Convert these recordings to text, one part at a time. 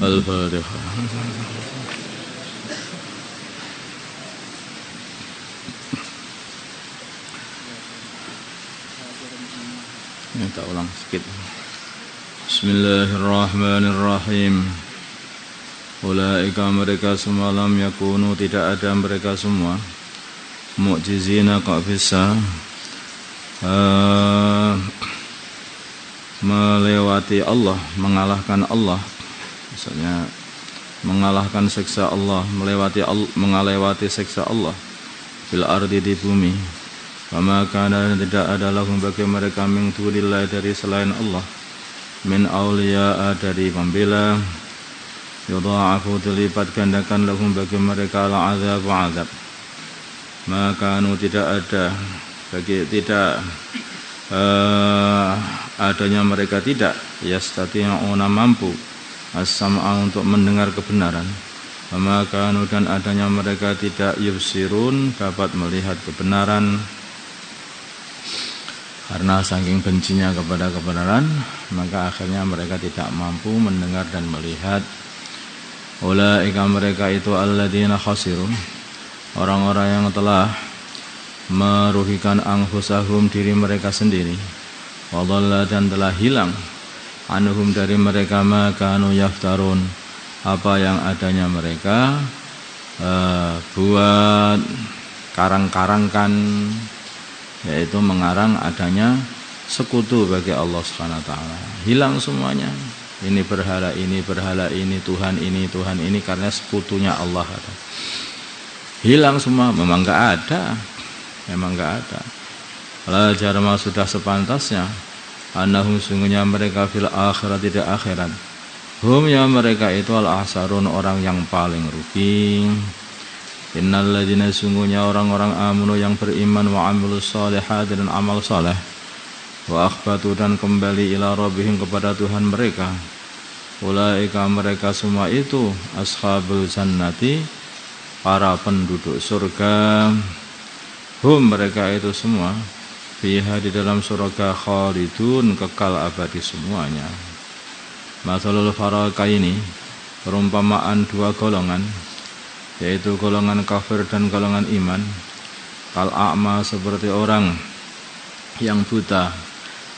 Al-Fatihah. Kita ulang sedikit. Bismillahirrahmanirrahim. Ulaika mereka semua lam yakunu tidak ada mereka semua mu'jizina kok bisa melewati Allah, mengalahkan Allah. Misalnya mengalahkan siksa Allah, melewati siksa Allah fil ardi di bumi. Wa kana tidak ada lahum bagi mereka min dunillah dari selain Allah min auliya dari pembela. Yudha'afu dilipat gandakan lahum bagi mereka al-azab wa azab. Maka tidak ada bagi tidak adanya mereka tidak yastati'una mampu as-sam'a untuk mendengar kebenaran. Maka dan adanya mereka tidak yubsirun dapat melihat kebenaran. Karena saking bencinya kepada kebenaran, maka akhirnya mereka tidak mampu mendengar dan melihat. Ulaika mereka itu alladzina khasirun, orang-orang yang telah merugikan anfusahum diri mereka sendiri. Wa dhalla dan telah hilang anhum dari mereka ma kanu yaftarun, apa yang adanya mereka buat karang-karangkan, yaitu mengarang adanya sekutu bagi Allah Subhanahu wa taala. Hilang semuanya. Ini berhala ini, Tuhan ini karena sekutunya Allah ada. Hilang semua, memang enggak ada. La jarma sudah sepantasnya annahum sungguhnya mereka fil akhirat tidak akhirat. Hum ya mereka itu al-ahsarun orang yang paling rugi. Innal ladzina sungguhnya orang-orang amanu yang beriman wa amilus shalihat dan amal saleh wa akhbatu dan kembali ila rabbihim kepada Tuhan mereka. Ulaika mereka semua itu ashabul jannati, para penduduk surga. Hum mereka itu semua fiha di dalam surga khalidun kekal abadi semuanya. Masalul faraqaini perumpamaan dua golongan, yaitu golongan kafir dan golongan iman. Kal a'ma seperti orang yang buta,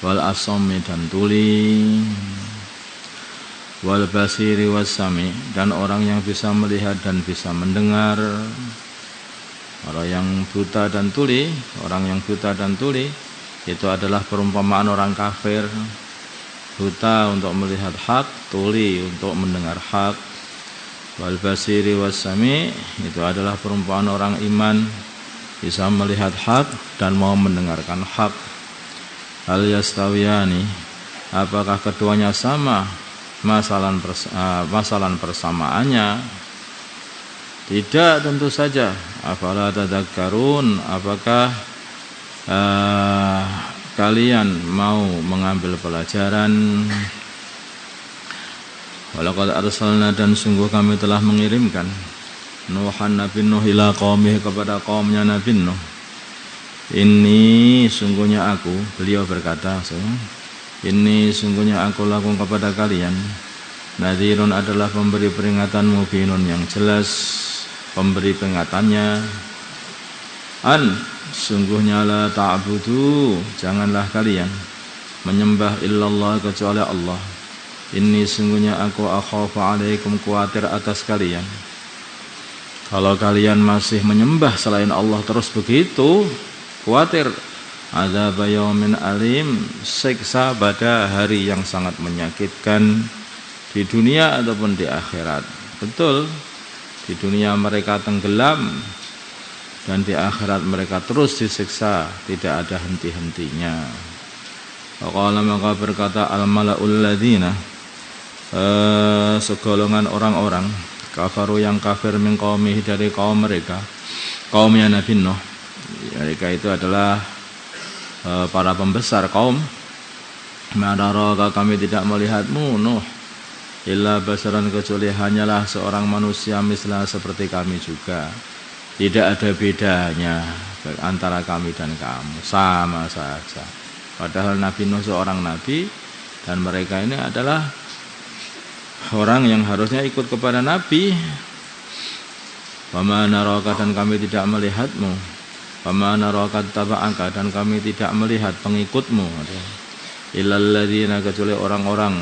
wal asami dan tuli, wal basiri wassami dan orang yang bisa melihat dan bisa mendengar. Orang yang buta dan tuli itu adalah perumpamaan orang kafir. Buta untuk melihat hak, tuli untuk mendengar hak. Wal basiri wassami itu adalah perumpamaan orang iman, bisa melihat hak dan mau mendengarkan hak. Hal yastawiyani, apakah keduanya sama masalah persamaannya? Tidak, tentu saja. Afala tadzakkarun, apakah kalian mau mengambil pelajaran? Walaqad arsalna dan sungguh kami telah mengirimkan Nuhan Nabi Nuh ila qaumih kepada kaumnya Nabi Nuh. Ini sungguhnya aku, beliau berkata, ini sungguhnya aku lakukan kepada kalian. Nadhirun adalah pemberi peringatan, mubinun yang jelas pemberi peringatannya. An sungguhnya la ta'budu, janganlah kalian menyembah illallah kecuali Allah. Ini sungguhnya aku akhafu alaikum, khawatir atas kalian. Kalau kalian masih menyembah selain Allah terus begitu, khawatir azab yaumin alim, siksa pada hari yang sangat menyakitkan di dunia ataupun di akhirat. Betul, di dunia mereka tenggelam dan di akhirat mereka terus disiksa, tidak ada henti-hentinya. Faqala maka berkata al-mala'ul ladzina, segolongan orang-orang kafaru yang kafir min qaumih dari kaum mereka, kaumnya Nabi Nuh. Mereka itu adalah para pembesar kaum. Madaraka kami tidak melihatmu Nuh illa basaran kecuali hanyalah seorang manusia mislah seperti kami juga. Tidak ada bedanya antara kami dan kamu, sama saja. Padahal Nabi Nuh seorang nabi dan mereka ini adalah orang yang harusnya ikut kepada Nabi. Wa ma naraka, dan kami tidak melihatmu. Wa ma naraka taba'aka, dan kami tidak melihat pengikutmu. Illal ladzina, kecuali orang-orang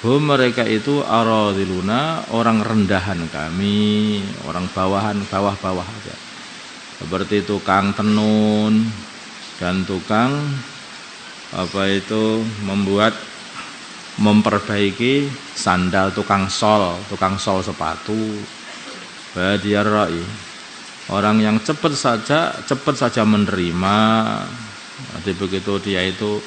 hum, mereka itu aradiluna, orang rendahan kami, orang bawahan, bawah-bawah aja. Seperti tukang tenun dan tukang memperbaiki sandal, tukang sol sepatu. Badiyar ra'i, orang yang cepat saja menerima. Jadi begitu dia itu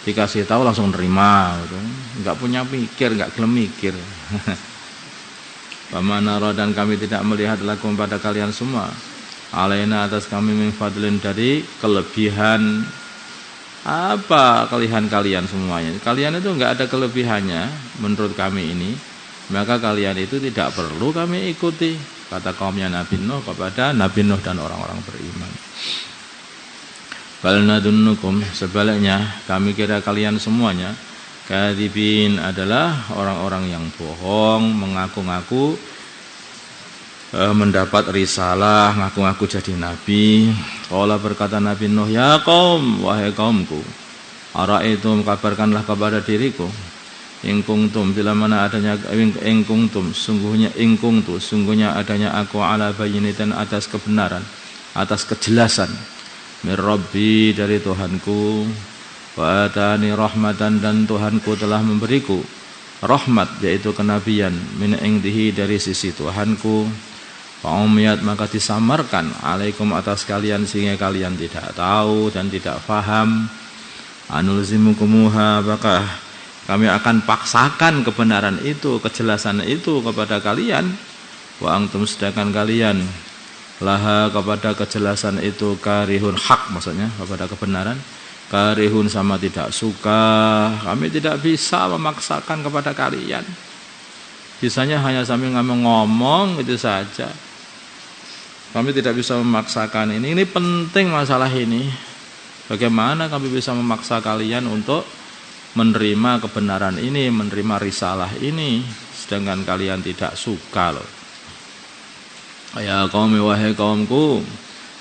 dikasih tahu langsung nerima gitu. Enggak punya pikir, enggak gelem mikir. Pamanara, dan kami tidak melihat lakum pada kalian semua, alaina atas kami min fadlin, dari kelebihan. Apa kelebihan kalian semuanya? Kalian itu enggak ada kelebihannya menurut kami ini, maka kalian itu tidak perlu kami ikuti, kata kaumnya Nabi Nuh kepada Nabi Nuh dan orang-orang beriman. Bal nadunnukum, sebaliknya kami kira kalian semuanya kadzibin, adalah orang-orang yang bohong, mengaku-ngaku mendapat risalah, ngaku-ngaku jadi nabi. Qala, berkata Nabi Nuh, ya qaum, wahai kaumku, ara'aitum, kabarkanlah kepada diriku, in kuntum, bila mana adanya in kuntum, sungguhnya adanya aku ala bayyinatin, atas kebenaran, atas kejelasan, mir rabbi, dari Tuhanku, wa atani rahmatan, dan Tuhanku telah memberiku rahmat, yaitu kenabian, min indihi, dari sisi Tuhanku. Fa'umiyat, maka disamarkan, alaikum, atas kalian, sehingga kalian tidak tahu dan tidak faham. Anulzimukumuha, apakah kami akan paksakan kebenaran itu, kejelasan itu kepada kalian. Wa antum, sedangkan kalian laha, kepada kejelasan itu, karihun, hak maksudnya, kepada kebenaran, karihun, sama tidak suka. Kami tidak bisa memaksakan kepada kalian, bisanya hanya sambil ngomong itu saja. Kami tidak bisa memaksakan ini penting masalah ini. Bagaimana kami bisa memaksa kalian untuk menerima kebenaran ini, menerima risalah ini, sedangkan kalian tidak suka loh. Ya qaumi, wahai kaumku,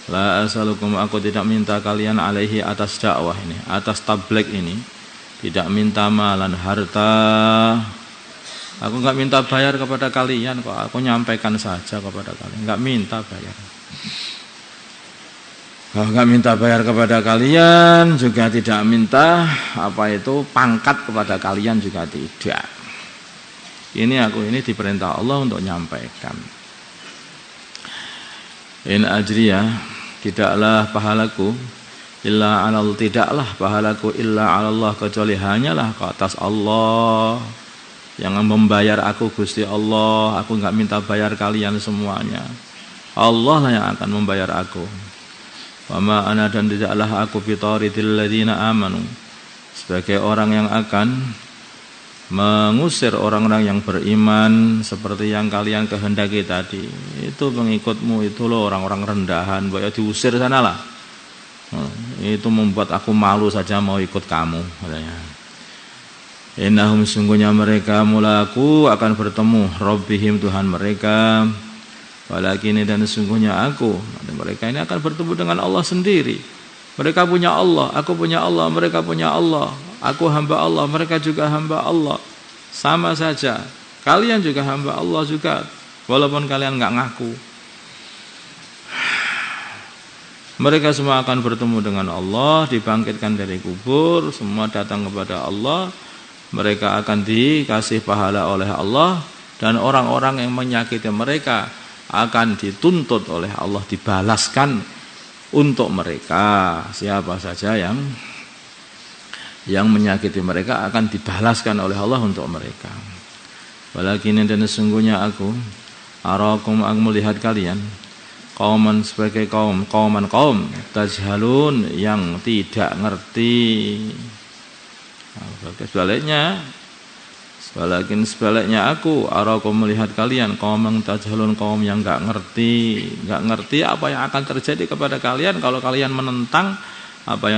la asalukum, aku tidak minta kalian alaihi, atas dakwah ini, atas tabligh ini, tidak minta malan, harta. Aku enggak minta bayar kepada kalian kok, aku nyampaikan saja kepada kalian, enggak minta bayar. Aku enggak minta bayar kepada kalian, juga tidak minta pangkat kepada kalian, juga tidak. Aku ini diperintah Allah untuk nyampaikan. In ajriya, tidaklah pahalaku illa 'alal, tidaklah pahalaku illa 'alallah, kecuali hanyalah ke atas Allah yang membayar aku, Gusti Allah. Aku enggak minta bayar kalian semuanya, Allah lah yang akan membayar aku. Wa ma ana, dan tidaklah aku bitaridil ladzina amanu, sebagai orang yang akan mengusir orang-orang yang beriman, seperti yang kalian kehendaki tadi. Itu pengikutmu itu loh, orang-orang rendahan, boleh diusir sanalah. Itu membuat aku malu saja mau ikut kamu, katanya. Innahum, sungguhnya mereka, mulaku, akan bertemu Rabbihim, Tuhan mereka. Walakin, dan sungguhnya aku, mereka ini akan bertemu dengan Allah sendiri. Mereka punya Allah, aku punya Allah, mereka punya Allah. Aku hamba Allah, mereka juga hamba Allah. Sama saja, kalian juga hamba Allah juga, walaupun kalian enggak ngaku. Mereka semua akan bertemu dengan Allah, dibangkitkan dari kubur, semua datang kepada Allah. Mereka akan dikasih pahala oleh Allah, dan orang-orang yang menyakiti mereka akan dituntut oleh Allah, dibalaskan untuk mereka. Siapa saja yang menyakiti mereka akan dibalaskan oleh Allah untuk mereka. Walakin, dan sesungguhnya aku, arakum, aku melihat kalian, kauman, sebagai kaum tajhalun, yang tidak ngerti. Sebaliknya aku, arakum, melihat kalian, kaum tajhalun, kaum yang enggak ngerti apa yang akan terjadi kepada kalian kalau kalian menentang apa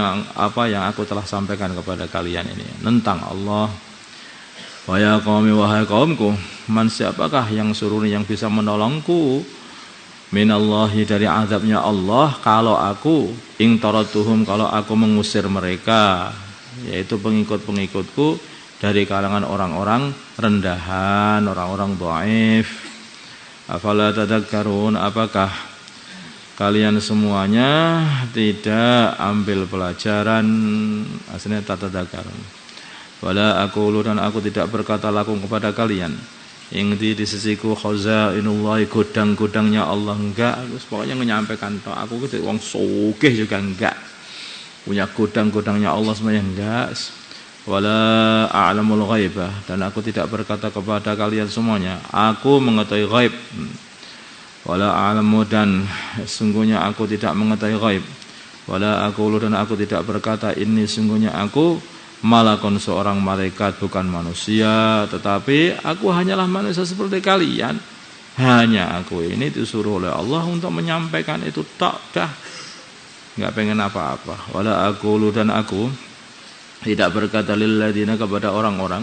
yang aku telah sampaikan kepada kalian ini, nentang Allah. Wa ya qaumi wahai kaumku, man siapakah yang suruni yang bisa menolongku minallahi dari azabnya Allah kalau aku ing taratuhum kalau aku mengusir mereka, yaitu pengikut-pengikutku dari kalangan orang-orang rendahan, orang-orang dhaif. Afala tadakkarun, apakah kalian semuanya tidak ambil pelajaran? Aslinya tatadakkarun. Wala aqulu, dan aku tidak berkata lakum kepada kalian, ing di sisiku khazainullah, gudang-gudangnya Allah, enggak. Pokoknya menyampaikan toh, aku gitu wong sugih juga enggak. Punya gudang-gudangnya Allah semuanya enggak. Wala a'lamul ghaibah, dan aku tidak berkata kepada kalian semuanya aku mengetahui ghaib. Wala a'lamu, dan sungguhnya aku tidak mengetahui ghaib. Wala aqulu, dan aku tidak berkata ini sungguhnya aku malakun seorang malaikat, bukan manusia, tetapi aku hanyalah manusia seperti kalian. Hanya aku ini disuruh oleh Allah untuk menyampaikan itu tak dah, enggak pengen apa-apa. Wala aqulu, dan aku tidak berkata lil ladina kepada orang-orang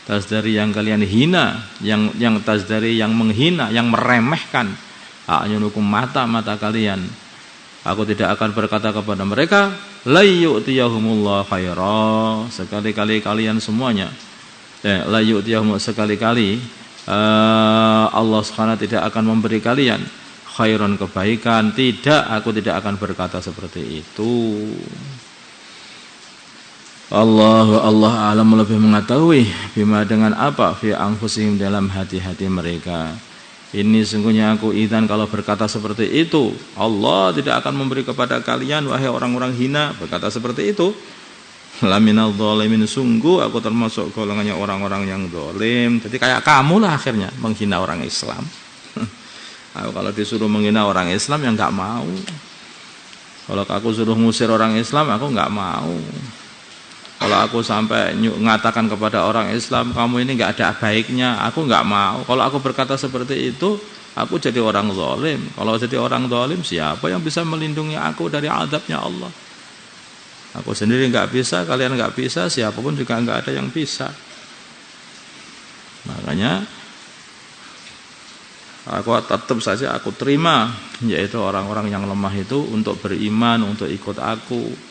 tasdari yang kalian hina, yang tasdari yang menghina, yang meremehkan, a'yunukum mata-mata kalian. Aku tidak akan berkata kepada mereka la yu'tiyahumullah khaira, sekali-kali kalian semuanya la yu'tiyahum, sekali-kali Allah Subhanahu tidak akan memberi kalian khairan, kebaikan. Tidak, aku tidak akan berkata seperti itu. Allah alam, lebih mengetahui bima dengan apa fi anfusihim, dalam hati-hati mereka. Ini sungguhnya aku idzan, kalau berkata seperti itu, Allah tidak akan memberi kepada kalian wahai orang-orang hina, berkata seperti itu. Laminal dzalimin, sungguh aku termasuk golongannya orang-orang yang zalim. Jadi kayak kamu lah akhirnya menghina orang Islam. Aku kalau disuruh menghina orang Islam ya enggak mau. Kalau aku suruh ngusir orang Islam aku enggak mau. Kalau aku sampai mengatakan kepada orang Islam kamu ini enggak ada baiknya, aku enggak mau. Kalau aku berkata seperti itu, aku jadi orang zalim. Kalau jadi orang zalim, siapa yang bisa melindungi aku dari azabnya Allah? Aku sendiri enggak bisa, kalian enggak bisa, siapapun juga enggak ada yang bisa. Makanya aku tetap saja aku terima, yaitu orang-orang yang lemah itu untuk beriman, untuk ikut aku.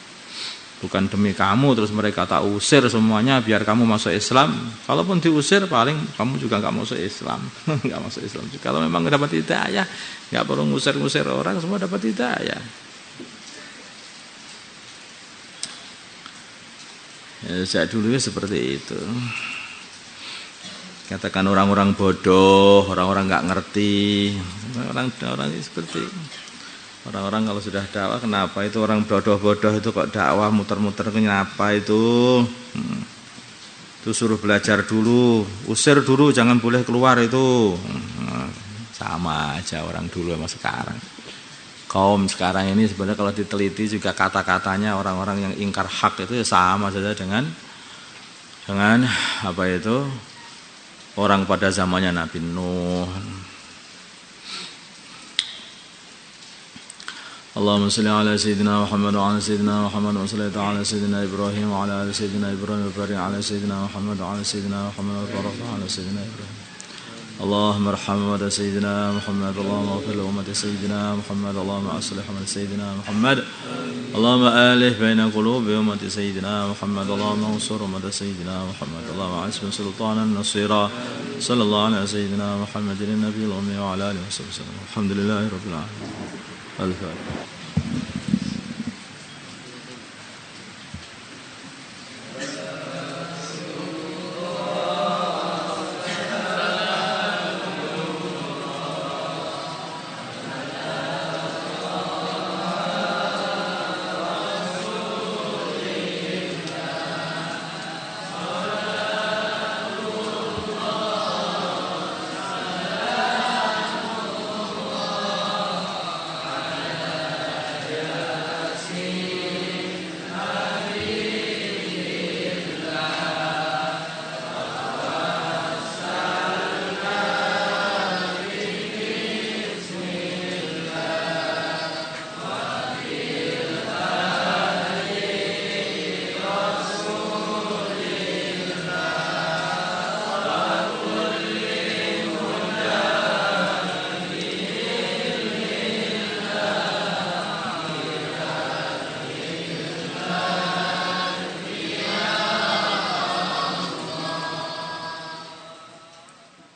Bukan demi kamu terus mereka tak usir semuanya biar kamu masuk Islam. Kalaupun diusir paling kamu juga enggak masuk Islam. Enggak masuk Islam. Kalau memang dapat hidayah, enggak perlu ngusir-ngusir orang, semua dapat hidayah. Ya, sejak dulu seperti itu. Katakan orang-orang bodoh, orang-orang enggak ngerti. Orang-orang seperti orang-orang kalau sudah dakwah, kenapa itu orang bodoh-bodoh itu kok dakwah muter-muter, kenapa itu? Itu suruh belajar dulu, usir dulu, jangan boleh keluar itu. Sama aja orang dulu sama sekarang. Kaum sekarang ini sebenarnya kalau diteliti juga kata-katanya orang-orang yang ingkar hak itu ya sama saja dengan apa itu? Orang pada zamannya Nabi Nuh. Allahumma salli ala sayyidina Muhammad wa ala sayyidina Muhammad wa salli ala sayyidina Ibrahim wa ala sayyidina Ibrahim wa barik ala sayyidina Muhammad wa ala sayyidina Muhammad wa barik ala sayyidina Ibrahim. Allahumma arham wa sayyidina Muhammad, Allahumma ighfir li ummati sayyidina Muhammad, Allahumma aslih ummati sayyidina Muhammad, Allahumma alih baina qulubi ummati sayyidina Muhammad, Allahumma ansur ummati sayyidina Muhammad, Allahumma asbir sultanan nasira. Sallallahu ala sayyidina Muhammadin nabiyil ummi wa ala alihi wa sahbihi. Alhamdulillahi rabbil alamin. Al-Fatihah.